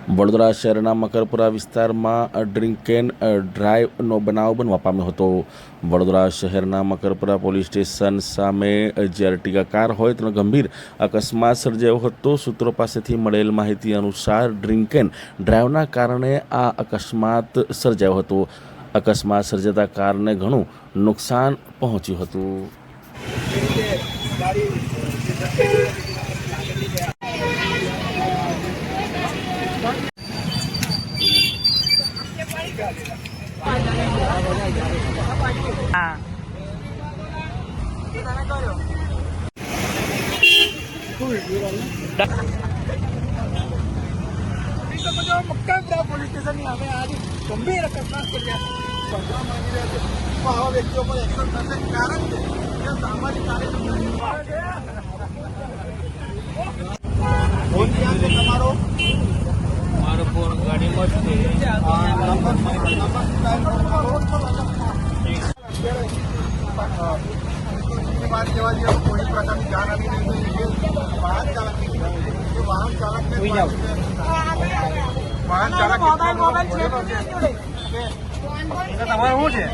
વડોદરા શહેરના મકરપુરા વિસ્તારમાં drink and ડ્રાઈવનો બનાવ બનવા પામ્યો હતો। વડોદરા શહેરના મકરપુરા પોલીસ સ્ટેશન સામે જે અર્ટિગા કાર હોય તેનો ગંભીર અકસ્માત સર્જાયો હતો। સૂત્રો પાસેથી મળેલ માહિતી અનુસાર ડ્રિંક એન્ડ ડ્રાઈવના કારણે આ અકસ્માત સર્જાયો હતો। અકસ્માત સર્જાતા કારને ઘણું નુકસાન પહોંચ્યું હતું। મક્કાપુરા પોલીસ સ્ટેશનની સામે આ ગંભીર અકસ્માત સર્જાયો બનવા માંગી રહ્યા છે। તો આવા વ્યક્તિઓ પર એક્શન થશે, કારણ કે સામાજિક તમારો ફોન ગાડીમાં વાત કહેવા જઈએ તો કોઈ પ્રકારની જાણ આવી રહી છે। વાહન ચાલક તમારે શું છે?